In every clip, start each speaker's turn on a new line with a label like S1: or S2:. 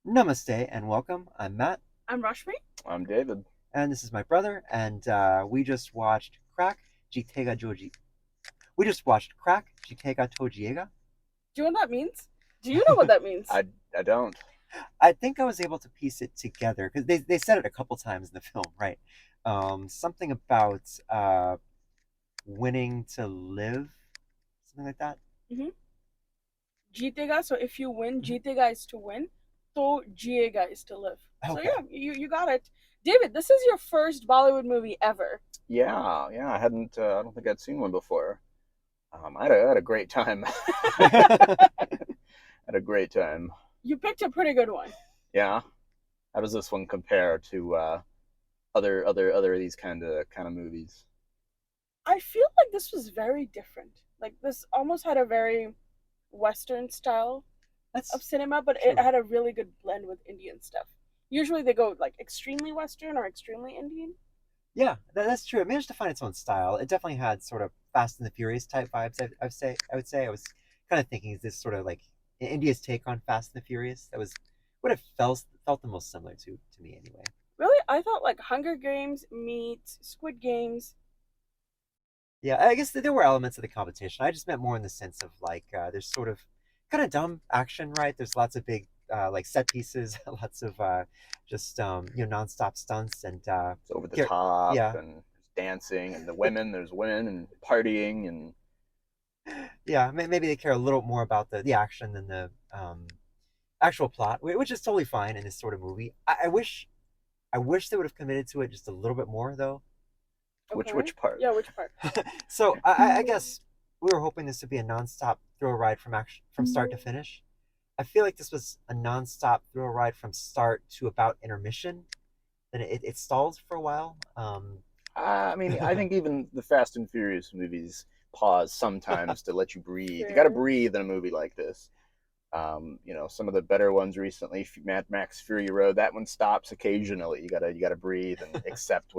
S1: Namaste and welcome. I'm Matt,
S2: I'm Rashmi.
S3: I'm David.
S1: and this is my brother. And we just watched Crack Jitega Joji. We just watched Crack Jitega Tojiega.
S2: Do you know what that means? Do you know what that means?
S3: I don't.
S1: I think I was able to piece it together because they said it a couple times in the film, right? Something about winning to live, something like that.
S2: Mm-hmm. Jitega, so if you win,
S1: Mhm.
S2: jitega is to win, to jiega is to live. So
S1: Okay.
S2: yeah, you got it. David, this is your first Bollywood movie ever.
S3: Yeah. I hadn't. I don't think I'd seen one before. I had a great time. Had a great time.
S2: You picked a pretty good one.
S3: Yeah. How does this one compare to other of these kind of movies?
S2: I feel like this was very different. Like this almost had a very Western style of
S1: That's
S2: cinema, but it
S1: true.
S2: had a really good blend with Indian stuff. Usually they go like extremely Western or extremely Indian.
S1: Yeah, that's true. It managed to find its own style. It definitely had sort of Fast and the Furious type vibes. I would say I was kind of thinking, is this sort of like India's take on Fast and the Furious? That was what it felt the most similar to me anyway.
S2: Really, I thought like Hunger Games meets Squid Games.
S1: Yeah, I guess there were elements of the competition. I just meant more in the sense of like there's sort of kind of dumb action, right? There's lots of big like set pieces, lots of just nonstop stunts and
S3: It's over the
S1: here,
S3: top
S1: yeah,
S3: and there's dancing and the women. There's women and partying and
S1: yeah. Maybe they care a little more about the action than the actual plot, which is totally fine in this sort of movie. I wish they would have committed to it just a little bit more, though.
S2: Okay.
S3: which part?
S2: Yeah, which part?
S1: So I guess we were hoping this would be a nonstop thrill ride from start to finish. I feel like this was a nonstop thrill ride from start to about intermission. Then it stalled for a while.
S3: I mean, I think even the Fast and Furious movies pause sometimes to let you breathe. You got to
S2: Fair.
S3: breathe in a movie like this. Some of the better ones recently, Mad Max Fury Road, that one stops occasionally. You gotta breathe and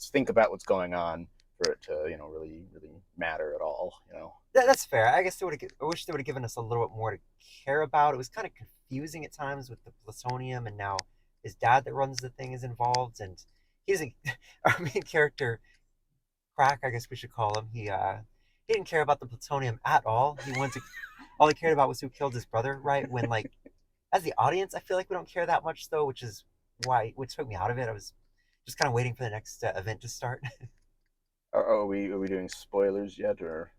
S3: think about what's going on for it to really matter at all.
S1: That's fair. I guess I wish they would have given us a little bit more to care about. It was kind of confusing at times with the plutonium, and now his dad that runs the thing is involved, and he's our main character, Crack, I guess we should call him. He didn't care about the plutonium at all. He wanted to all he cared about was who killed his brother, right? When like as the audience, I feel like we don't care that much though, which took me out of it. I was just kind of waiting for the next event to stare.
S3: Are we doing spoilers yet, or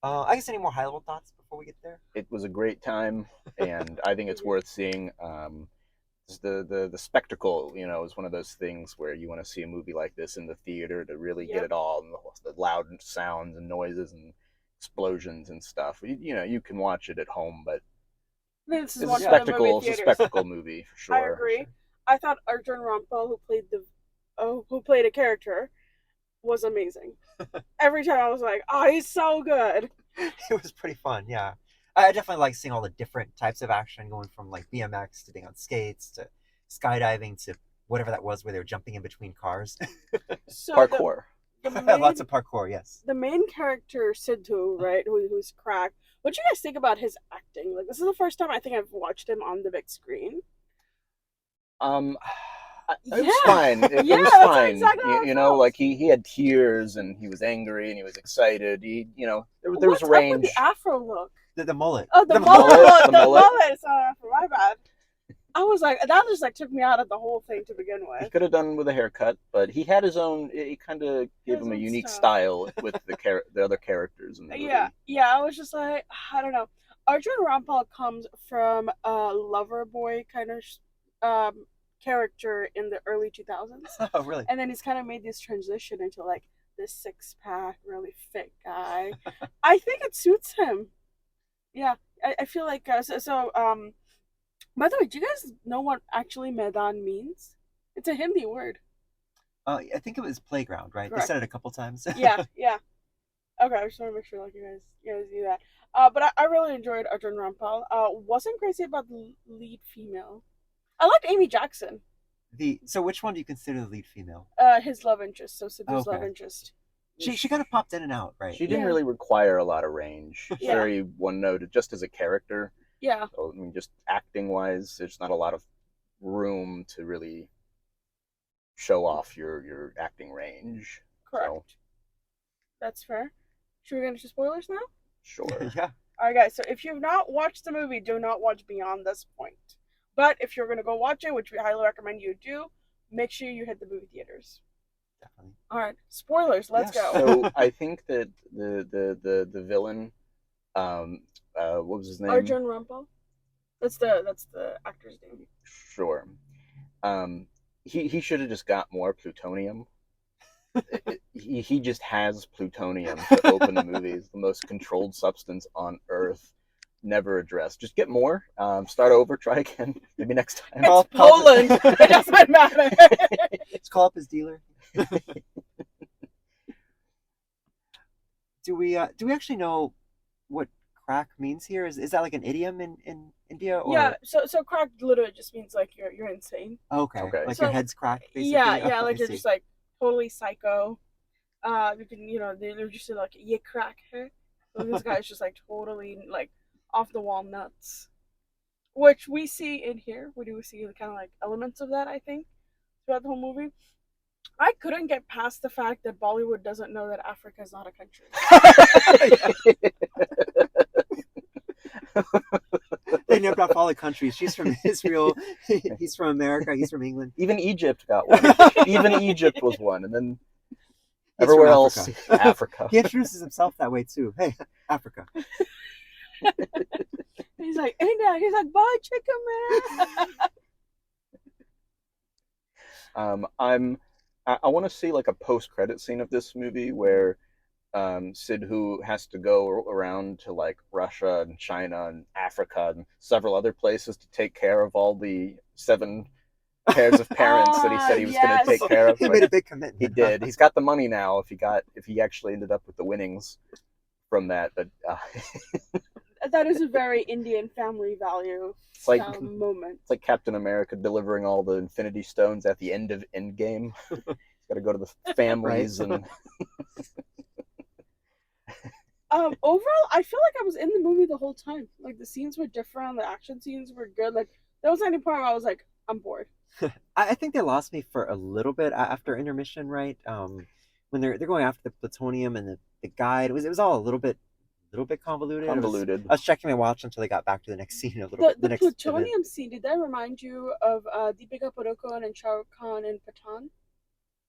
S1: I guess any more high level thoughts before we get there?
S3: it was a great time, and I think it's
S2: Mhm.
S3: worth seeing. The spectacle, is one of those things where you want to see a movie like this in the theater to really get
S2: Yep.
S3: it all, and the loud sounds and noises and explosions and stuff. You can watch it at home, but
S2: This is
S3: it's a
S2: watched in
S1: Yeah.
S2: the movie
S3: spectacle. It's a
S2: theaters.
S3: spectacle movie for
S2: I
S3: sure.
S1: For
S2: agree.
S1: sure.
S2: I thought Arjun Rampal, who played a character, was amazing. Every time I was like, oh, he's so good.
S1: It was pretty fun. Yeah, I definitely like seeing all the different types of action, going from like BMX to being on skates to skydiving to whatever that was where they were jumping in between cars.
S2: So
S3: Parkour.
S2: the
S1: Lots
S2: main
S1: of parkour. Yes.
S2: the main character Sidhu, right, who's Crack. What do you guys think about his acting? Like, this is the first time I think I've watched him on the big screen.
S3: Um, it was
S2: Yeah,
S3: fine. It
S2: yeah,
S3: was
S2: that's
S3: fine.
S2: exactly how I felt.
S3: Like he had tears and he was angry and he was excited. There was a
S2: What's up with the
S3: range.
S2: Afro look?
S1: The mullet.
S2: Oh, the
S1: The
S2: mullet
S1: mullet.
S3: Mullet,
S2: look,
S3: the
S2: the
S3: mullet.
S2: mullet. My bad. I was like, that just like took me out of the whole thing to begin
S3: He
S2: with.
S3: could have done with a haircut, but he had his own. It kind of gave
S2: His
S3: him a
S2: own
S3: unique
S2: style.
S3: style with the other characters in the
S2: Yeah,
S3: movie.
S2: yeah. I was just like, I don't know. Arjun Rampal comes from a lover boy kind of um, character in the early 2000s,
S1: Oh, really?
S2: and then he's kind of made this transition into like this six pack, really fit guy. I think it suits him. Yeah, I feel like so. By the way, do you guys know what actually Medan means? It's a Hindi word.
S1: I think it was playground, right? They
S2: Correct.
S1: said it a couple times.
S2: Yeah, yeah. Okay, I just want to make sure like you guys do that. But I really enjoyed Arjun Rampal. Wasn't crazy about the lead female. I liked Amy Jackson.
S1: The which one do you consider the lead female?
S2: His love interest, so
S1: Oh,
S2: Sidhu's love
S1: okay.
S2: interest.
S1: She kind of popped in and out, right?
S3: She didn't
S2: Yeah,
S3: really require a lot of range. She's
S2: yeah,
S3: very one noted, just as a character.
S2: yeah.
S3: So, I mean, just acting wise, there's not a lot of room to really show off your acting range.
S2: Correct.
S3: So,
S2: That's fair. Should we get into spoilers now?
S3: sure.
S1: Yeah.
S2: Alright, guys, so if you've not watched the movie, do not watch beyond this point. But if you're going to go watch it, which we highly recommend you do, make sure you hit the movie theaters.
S1: Definitely.
S2: Alright, spoilers, let's
S1: Yes.
S2: go.
S3: So I think that the villain, what was his name?
S2: Arjun Rampal. That's the actor's name.
S3: Sure. He should have just got more plutonium. He just has plutonium to open the movie. It's the most controlled substance on Earth, never addressed. Just get more. Start over. Try again. Maybe next time.
S2: It's Poland. It doesn't matter.
S1: Let's call up his dealer. Do we actually know what crack means here? Is that like an idiom in India? Or...
S2: Yeah, so crack literally just means like you're insane.
S1: Okay.
S3: Okay.
S1: Like
S2: So-
S1: your head's cracked, basically?
S2: Yeah,
S1: Okay,
S2: like
S1: I
S2: you're
S1: see.
S2: just like totally psycho. You can they're just like ye crack her. So this guy's just like totally like off the wall nuts, which we see in here. We do see kind of like elements of that, I think, throughout the whole movie. I couldn't get past the fact that Bollywood doesn't know that Africa is not a country.
S1: They named off all the countries. She's from Israel. He's from America. He's from England.
S3: Even Egypt got one. Even Egypt was one, and then
S1: He's
S3: everywhere
S1: from
S3: else, Africa.
S1: He introduces himself that way too. Hey, Africa.
S2: He's like India. He's like bye chicken man.
S3: I want to see like a post-credit scene of this movie where Sidhu has to go around to like Russia and China and Africa and several other places to take care of all the 7 pairs of parents that he said he was going
S2: Yes.
S3: to take care of.
S1: He
S3: But
S1: made a big commitment.
S3: he did. He's got the money now. If he actually ended up with the winnings from that, but
S2: That is a very Indian family value
S3: it's like
S2: moment.
S3: it's like Captain America delivering all the Infinity Stones at the end of Endgame. He's got to go to the families
S1: Right.
S3: and.
S2: Overall, I feel like I was in the movie the whole time. Like the scenes were different, the action scenes were good. Like there was any point where I was like, I'm bored.
S1: I think they lost me for a little bit after intermission, right? When they're going after the plutonium and the guide, it was all a little bit convoluted.
S3: Convoluted.
S1: I was checking my watch until they got back to the next scene a little bit.
S2: The
S1: next event.
S2: plutonium scene, did that remind you of Deepika Padukone and Shah Rukh Khan in Pathan?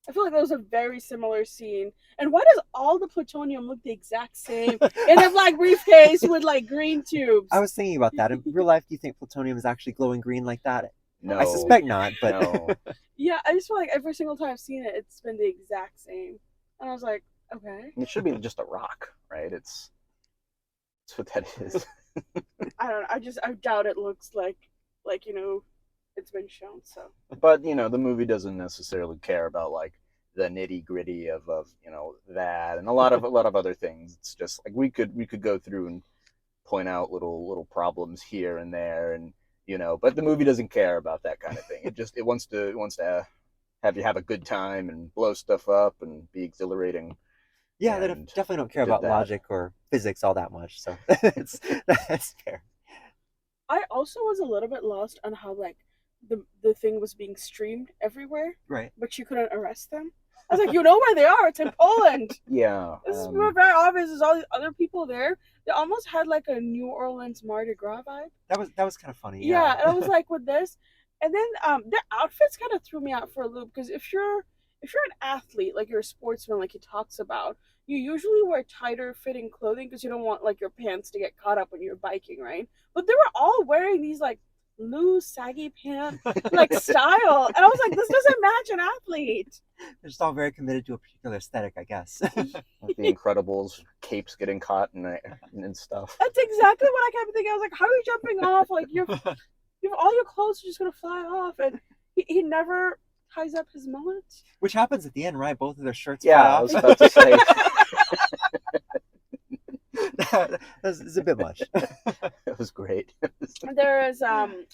S2: I feel like that was a very similar scene. And why does all the plutonium look the exact same in a black briefcase with like green tubes?
S1: I was thinking about that. In real life, do you think plutonium is actually glowing green like that?
S3: No,
S1: I suspect not, but
S3: no.
S2: Yeah, I just feel like every single time I've seen it, it's been the exact same. And I was like, okay.
S3: It should be just a rock, right? That's what that is.
S2: I don't know. I doubt it looks like it's been shown. So
S3: But the movie doesn't necessarily care about like the nitty gritty of that and a lot of other things. It's just like we could go through and point out little problems here and there, and but the movie doesn't care about that kind of thing. It wants to have you have a good time and blow stuff up and be exhilarating.
S1: yeah, they
S3: And
S1: definitely don't care
S3: did
S1: about
S3: that.
S1: logic or physics all that much. So that's fair.
S2: I also was a little bit lost on how like the thing was being streamed everywhere,
S1: Right.
S2: but you couldn't arrest them. I was like, you know where they are? It's in Poland.
S3: Yeah.
S2: This is very obvious. There's all these other people there. They almost had like a New Orleans Mardi Gras vibe.
S1: That was kind of funny.
S2: Yeah, and I was like, with this, and then their outfits kind of threw me out for a loop because if you're an athlete, like you're a sportsman, like he talks about, you usually wear tighter fitting clothing because you don't want like your pants to get caught up when you're biking, right? But they were all wearing these like loose, saggy pant like style, and I was like, this doesn't match an athlete.
S1: They're just all very committed to a particular aesthetic, I guess.
S3: Like the Incredibles capes getting caught and stuff.
S2: That's exactly what I kept thinking. I was like, how are you jumping off? Like you have all your clothes are just gonna fly off, and he never ties up his mullet.
S1: Which happens at the end, right? Both of their shirts
S3: Yeah,
S1: fly
S3: I
S1: off.
S3: was about to say.
S1: That's a bit much.
S3: It was great.
S2: There is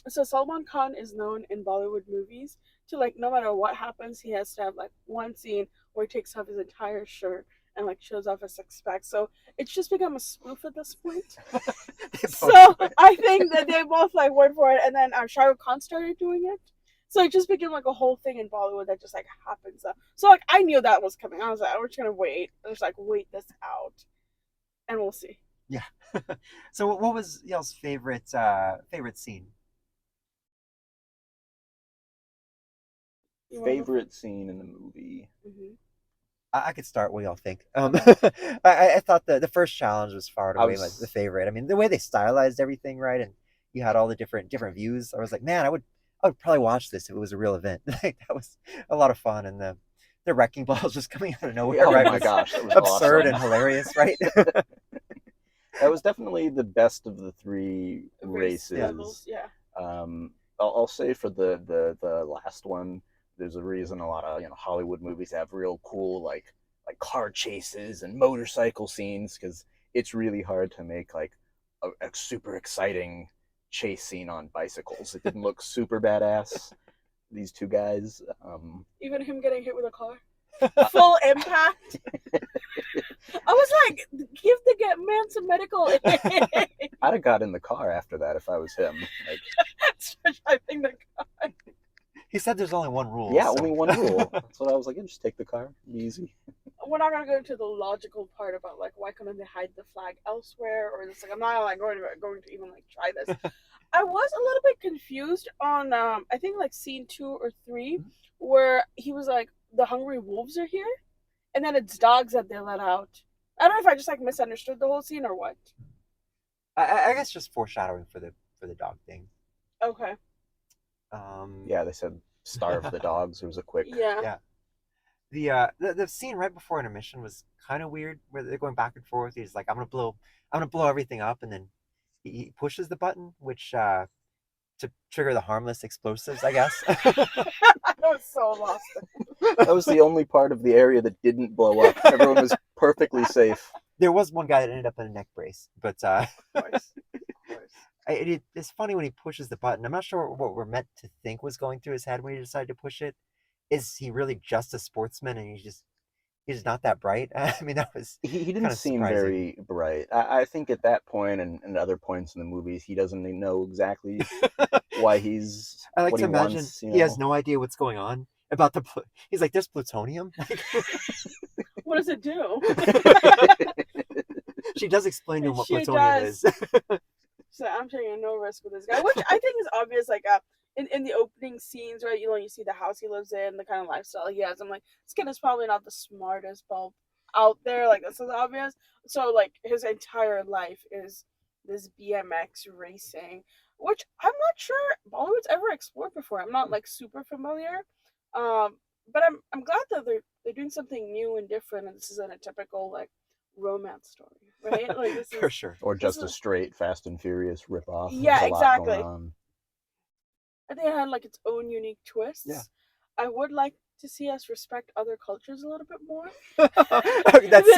S2: so Salman Khan is known in Bollywood movies to like no matter what happens, he has to have like one scene where he takes off his entire shirt and like shows off his six pack. So it's just become a spoof at this point. So I think that they both like went for it, and then Shah Rukh Khan started doing it. So it just became like a whole thing in Bollywood that just like happens. So like I knew that was coming. I was like, we're just gonna wait. I was like, wait this out, and we'll see.
S1: Yeah. So what was y'all's favorite scene?
S2: You want to go
S3: Favorite scene in the movie?
S2: first? Mm-hmm.
S1: I could start. What y'all think?
S2: Okay.
S1: I thought the first challenge was far and
S3: I
S1: away the
S3: was
S1: favorite. I mean, the way they stylized everything, right, and you had all the different views. I was like, man, I would probably watch this if it was a real event. Like that was a lot of fun, and the wrecking balls just coming out of nowhere,
S3: oh
S1: right?
S3: my
S1: Was
S3: gosh, that was
S1: absurd and
S3: awesome.
S1: hilarious, right?
S3: That was definitely the best of the three
S2: Race
S3: races.
S2: yeah.
S3: I'll say for the last one, there's a reason a lot of Hollywood movies have real cool like car chases and motorcycle scenes, because it's really hard to make like a super exciting chase scene on bicycles. It didn't look super badass. These two guys.
S2: Even him getting hit with a car. Full impact. I was like, give the man some medical aid.
S3: I'd have got in the car after that if I was him. Like,
S2: Driving the car.
S1: He said there's only one rule.
S3: yeah,
S1: so.
S3: only one rule. That's what I was like. Yeah, just take the car, easy.
S2: We're not gonna go into the logical part about like why couldn't they hide the flag elsewhere, or this like I'm not like going to even like try this. I was a little bit confused on I think like scene 2 or 3 where he was like the hungry wolves are here, and then it's dogs that they let out. I don't know if I just like misunderstood the whole scene or what.
S1: I guess just foreshadowing for the dog thing.
S2: Okay.
S3: Yeah, they said starve the dogs. It was a quick.
S2: Yeah.
S1: Yeah. The scene right before intermission was kind of weird, where they're going back and forth. He's like, I'm gonna blow everything up, and then he pushes the button, which to trigger the harmless explosives, I guess.
S2: I was so lost.
S3: That was the only part of the area that didn't blow up. Everyone was perfectly safe.
S1: There was one guy that ended up in a neck brace, but
S2: Of course.
S1: it's funny when he pushes the button. I'm not sure what we're meant to think was going through his head when he decided to push it. Is he really just a sportsman and he's not that bright? I mean, that was
S3: He didn't
S1: kind of
S3: seem
S1: surprising.
S3: very bright. I think at that point and other points in the movies, he doesn't know exactly why he's.
S1: I like
S3: what
S1: to
S3: he
S1: imagine
S3: wants,
S1: he has no idea what's going on about he's like, there's plutonium.
S2: What does it do?
S1: She does explain to him what
S2: She
S1: plutonium
S2: does.
S1: is.
S2: So I'm taking no risk with this guy, which I think is obvious. Like in the opening scenes, right? You see the house he lives in, the kind of lifestyle he has. I'm like, this kid is probably not the smartest bulb out there. Like this is obvious. So like his entire life is this BMX racing, which I'm not sure Bollywood's ever explored before. I'm not like super familiar, but I'm glad that they're doing something new and different. And this isn't a typical like romance story, right? Like this
S1: For
S2: is
S1: sure.
S3: Or just a straight Fast and Furious ripoff.
S2: Yeah,
S3: There's a lot
S2: exactly.
S3: going on.
S2: I think it had like its own unique twists.
S1: Yeah.
S2: I would like to see us respect other cultures a little bit more.
S1: That's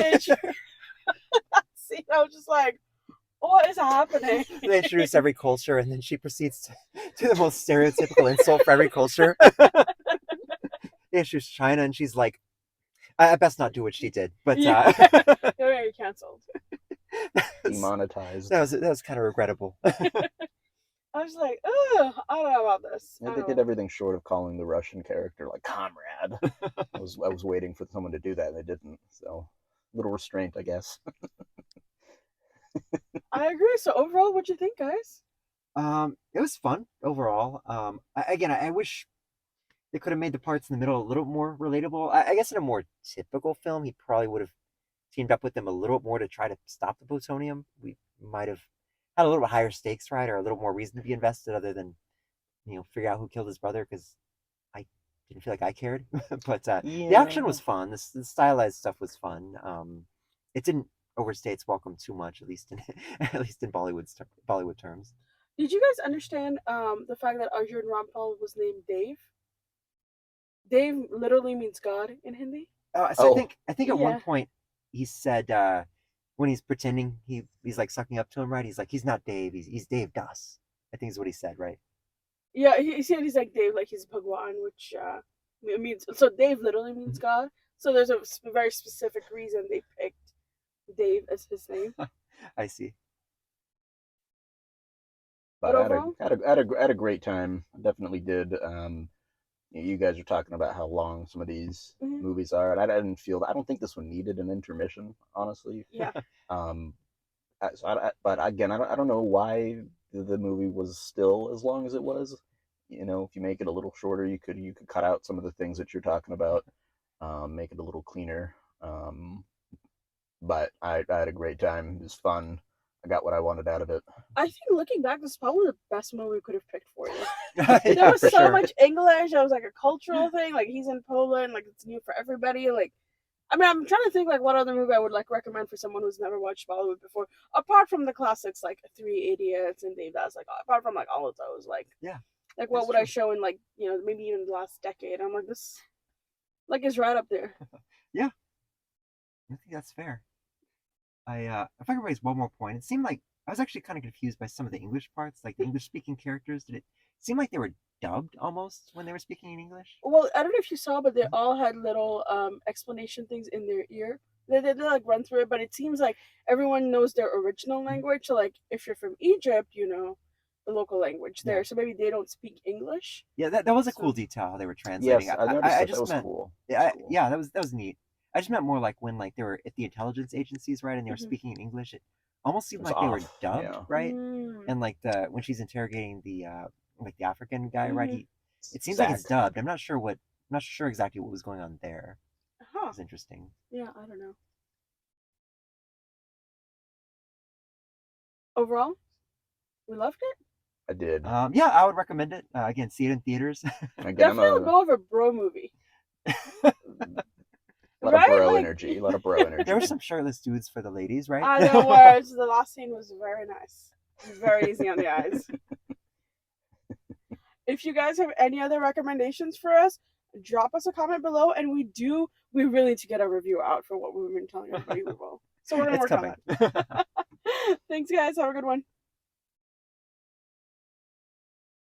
S2: See, I was just like, what is happening?
S1: They introduce every culture, and then she proceeds to do the most stereotypical insult for every culture. They introduce China, and she's like, I best not do what she did. But
S2: Yeah. You're canceled.
S3: Demonetized.
S1: That was kind of regrettable.
S2: I was like, ugh, I don't know about this.
S3: Yeah, they did everything short of calling the Russian character like comrade. I was waiting for someone to do that, and they didn't. So, little restraint, I guess.
S2: I agree. So overall, what'd you think, guys?
S1: It was fun overall. I wish they could have made the parts in the middle a little more relatable. I guess in a more typical film, he probably would have teamed up with them a little more to try to stop the plutonium. We might have had a little bit higher stakes, right, or a little more reason to be invested, other than figure out who killed his brother, because I didn't feel like I cared. But the action was fun. The stylized stuff was fun. It didn't overstay its welcome too much, at least in Bollywood terms.
S2: Did you guys understand the fact that Arjun Rampal was named Dave? Dave literally means God in Hindi.
S1: So I think at one point he said when he's pretending he's like sucking up to him, right? He's like, he's not Dave, he's Dave Das. I think is what he said, right?
S2: Yeah, he said he's like Dave, like he's Bhagwan, which means so. Dave literally means God. So there's a very specific reason they picked Dave as his name.
S1: I see.
S3: But I had a great time. I definitely did. you guys are talking about how long some of these
S2: Mhm.
S3: movies are, and I didn't feel that. I don't think this one needed an intermission, honestly.
S2: Yeah.
S3: But again, I don't know why the movie was still as long as it was. If you make it a little shorter, you could cut out some of the things that you're talking about, make it a little cleaner. But I had a great time. It was fun. I got what I wanted out of it.
S2: I think looking back, this is probably the best movie we could have picked for you.
S1: Yeah,
S2: There was
S1: for
S2: so
S1: sure.
S2: much English. It was like a cultural thing. Like he's in Poland. Like it's new for everybody. Like, I mean, I'm trying to think like what other movie I would like recommend for someone who's never watched Bollywood before, apart from the classics like Three Idiots and Devdas. Like apart from like all of those, like
S1: Yeah,
S2: like what
S1: that's
S2: would I
S1: true.
S2: show in like maybe even the last decade? I'm like this, like is right up there.
S1: Yeah, I think that's fair. If I could raise one more point, it seemed like I was actually kind of confused by some of the English parts, like the English-speaking characters. Did it seem like they were dubbed almost when they were speaking in English?
S2: Well, I don't know if you saw, but they all had little explanation things in their ear. They like run through it, but it seems like everyone knows their original language. So like if you're from Egypt, you know the local language there.
S1: Yeah.
S2: So maybe they don't speak English.
S1: Yeah, that was a
S2: So
S1: cool detail how they were translating.
S3: Yes, I noticed that. That
S1: just
S3: was
S1: meant,
S3: cool.
S1: yeah,
S3: Cool.
S1: yeah, that was neat. I just meant more like when like they were at the intelligence agencies, right, and they were
S2: Mhm.
S1: speaking in English. It almost
S3: It
S1: seemed
S3: was
S1: like they were
S3: off.
S1: dubbed,
S3: Yeah.
S1: right?
S2: Mm.
S1: And like when she's interrogating the like the African guy, right?
S2: Mhm.
S1: It seems like it's
S3: Zach.
S1: dubbed. I'm not sure exactly what was going on there.
S2: Huh.
S1: It's interesting.
S2: Yeah, I don't know. Overall, we loved it.
S3: I did.
S1: Yeah, I would recommend it. Again, see it in theaters.
S3: Again,
S2: Definitely a go of a bro movie.
S3: a lot
S2: Right?
S3: of bro
S2: Like-
S3: energy. A lot of bro energy.
S1: There were some shirtless dudes for the ladies, right?
S2: I know words. The last scene was very nice. It was very easy on the eyes. If you guys have any other recommendations for us, drop us a comment below, and we really need to get a review out for what we've been telling everybody we will. So we're gonna
S1: It's
S2: work on
S1: coming.
S2: that. Thanks, guys. Have a good one.